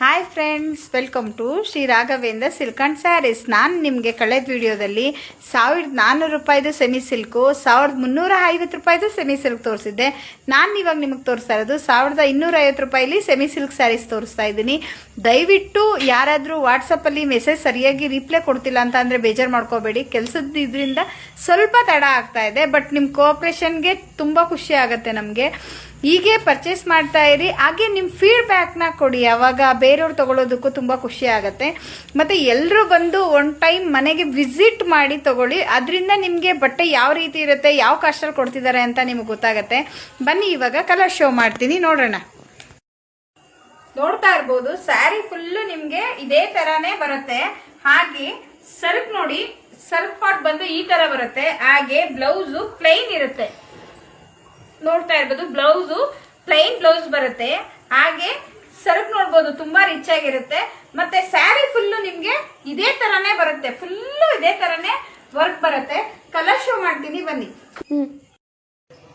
Hi friends, welcome to Shri Raghavendra silk and saris. ನಾನು ನಿಮಗೆ ಕಳೆದ ವಿಡಿಯೋದಲ್ಲಿ 1400 ರೂಪಾಯಿದು ಸೆಮಿ ಸಿಲ್ಕು, 1350 ರೂಪಾಯಿದು ಸೆಮಿ ಸಿಲ್ಕ್ ತೋರಿಸಿದ್ದೆ. ನಾನು ಇವಾಗ ನಿಮಗೆ ತೋರಿಸ್ತಾ ಇರೋದು 1250 ರೂಪಾಯಿಲಿ ಸೆಮಿ ಸಿಲ್ಕ್ ಸ್ಯಾರೀಸ್ ತೋರಿಸ್ತಾ ಇದ್ದೀನಿ. ದಯವಿಟ್ಟು ಯಾರಾದರೂ ವಾಟ್ಸಪ್ಪಲ್ಲಿ ಮೆಸೇಜ್ ಸರಿಯಾಗಿ ರಿಪ್ಲೈ ಕೊಡ್ತಿಲ್ಲ ಅಂತ ಅಂದರೆ ಬೇಜಾರು ಮಾಡ್ಕೋಬೇಡಿ. ಕೆಲಸದ ಇದರಿಂದ ಸ್ವಲ್ಪ ತಡ ಆಗ್ತಾ ಇದೆ, ಬಟ್ ನಿಮ್ಮ ಕೋಆಪ್ರೇಷನ್ಗೆ ತುಂಬ ಖುಷಿ ಆಗುತ್ತೆ ನಮಗೆ. ಹೀಗೆ ಪರ್ಚೇಸ್ ಮಾಡ್ತಾ ಇರಿ, ಹಾಗೆ ನಿಮ್ಮ ಫೀಡ್ಬ್ಯಾಕ್ನ ಕೊಡಿ. ಅವಾಗ ಬೇರೆಯವ್ರು ತಗೊಳ್ಳೋದಕ್ಕೂ ತುಂಬ ಖುಷಿ ಆಗುತ್ತೆ. ಮತ್ತು ಎಲ್ಲರೂ ಬಂದು ಒನ್ ಟೈಮ್ ಮನೆಗೆ ವಿಸಿಟ್ ಮಾಡಿ ತಗೊಳ್ಳಿ. ಅದರಿಂದ ನಿಮಗೆ ಬಟ್ಟೆ ಯಾವ ರೀತಿ ಇರುತ್ತೆ, ಯಾವ ಕಾಸ್ಟಲ್ಲಿ ಕೊಡ್ತಿದ್ದಾರೆ ಅಂತ ನಿಮಗೆ ಗೊತ್ತಾಗುತ್ತೆ. ಬನ್ನಿ ಇವಾಗ ಕಲರ್ ಶೋ ಮಾಡ್ತೀನಿ, ನೋಡೋಣ. ನೋಡ್ತಾ ಇರ್ಬೋದು, ಸ್ಯಾರಿ ಫುಲ್ಲು ನಿಮಗೆ ಇದೇ ಥರನೇ ಬರುತ್ತೆ. ಹಾಗೆ ಸರಕ್ ನೋಡಿ, ಸರಕ್ ಪಾಟ್ ಬಂದು ಈ ಥರ ಬರುತ್ತೆ. ಹಾಗೆ ಬ್ಲೌಸು ಪ್ಲೈನ್ ಇರುತ್ತೆ. ನೋಡ್ತಾ ಇರ್ಬೋದು, ಬ್ಲೌಸು ಪ್ಲೈನ್ ಬ್ಲೌಸ್ ಬರುತ್ತೆ. ಹಾಗೆ ಸರಕ್ ನೋಡ್ಬೋದು, ತುಂಬಾ ರಿಚ್ ಆಗಿರುತ್ತೆ. ಮತ್ತೆ ಸ್ಯಾರಿ ಫುಲ್ಲು ನಿಮ್ಗೆ ಇದೇ ತರನೇ ಬರುತ್ತೆ, ಫುಲ್ಲು ಇದೇ ತರನೇ ವರ್ಕ್ ಬರುತ್ತೆ. ಕಲರ್ ಶೋ ಮಾಡ್ತೀನಿ, ಬನ್ನಿ.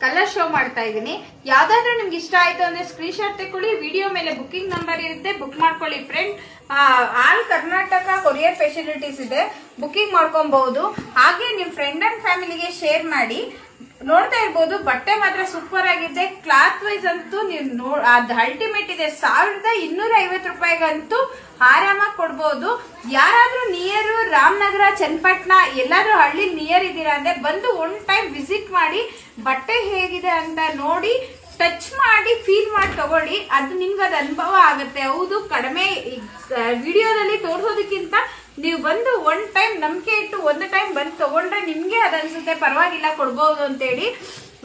ಕಲರ್ ಶೋ ಮಾಡ್ತಾ ಇದ್ದೀನಿ. ಯಾವ್ದಾದ್ರು ನಿಮ್ಗೆ ಇಷ್ಟ ಆಯ್ತು ಅಂದ್ರೆ ಸ್ಕ್ರೀನ್ ಶಾಟ್ ತಗೊಳ್ಳಿ. ವಿಡಿಯೋ ಮೇಲೆ ಬುಕಿಂಗ್ ನಂಬರ್ ಇರುತ್ತೆ, ಬುಕ್ ಮಾಡ್ಕೊಳ್ಳಿ friend. All Karnataka courier facilities ಇದೆ, ಬುಕಿಂಗ್ ಮಾಡ್ಕೊಬಹುದು. ಹಾಗೆ ನಿಮ್ ಫ್ರೆಂಡ್ ಅಂಡ್ ಫ್ಯಾಮಿಲಿಗೆ ಶೇರ್ ಮಾಡಿ. ನೋಡ್ತಾ ಇರ್ಬೋದು, ಬಟ್ಟೆ ಮಾತ್ರ ಸೂಪರ್ ಆಗಿದೆ. ಕ್ಲಾತ್ ವೈಸ್ ಅಂತೂ ನೀವು ಅದು ಅಲ್ಟಿಮೇಟ್ ಇದೆ. 1250 ರೂಪಾಯಿಗಂತೂ ಆರಾಮಾಗಿ ಕೊಡ್ಬೋದು. ಯಾರಾದ್ರೂ ನಿಯರ್ ರಾಮನಗರ, ಚನ್ನಪಟ್ಟಣ ಎಲ್ಲಾದ್ರೂ ಹಳ್ಳಿ ನಿಯರ್ ಇದ್ದೀರಾ ಅಂದ್ರೆ ಬಂದು ಒನ್ ಟೈಮ್ ವಿಸಿಟ್ ಮಾಡಿ, ಬಟ್ಟೆ ಹೇಗಿದೆ ಅಂತ ನೋಡಿ, ಟಚ್ ಮಾಡಿ, ಫೀಲ್ ಮಾಡಿ ತಗೊಳ್ಳಿ. ಅದು ನಿಮ್ಗೆ ಅದು ಅನುಭವ ಆಗುತ್ತೆ. ಹೌದು, ಕಡಿಮೆ ವಿಡಿಯೋದಲ್ಲಿ ತೋರಿಸೋದಕ್ಕಿಂತ ನೀವು ಬಂದು ಒನ್ ಟೈಮ್ ನಂಬಿಕೆ ಇಟ್ಟು ಒಂದು ಟೈಮ್ ಬಂದು ತಗೊಂಡ್ರೆ ನಿಮ್ಗೆ ಅದನ್ಸುತ್ತೆ ಪರವಾಗಿಲ್ಲ, ಕೊಡ್ಬೋದು ಅಂತೇಳಿ.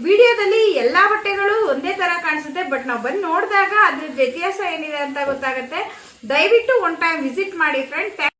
ವಿಡಿಯೋದಲ್ಲಿ ಎಲ್ಲಾ ಬಟ್ಟೆಗಳು ಒಂದೇ ತರ ಕಾಣಿಸುತ್ತೆ, ಬಟ್ ನಾವು ಬಂದು ನೋಡಿದಾಗ ಅದ್ರ ವ್ಯತ್ಯಾಸ ಏನಿದೆ ಅಂತ ಗೊತ್ತಾಗುತ್ತೆ. ದಯವಿಟ್ಟು ಒನ್ ಟೈಮ್ ವಿಸಿಟ್ ಮಾಡಿ ಫ್ರೆಂಡ್.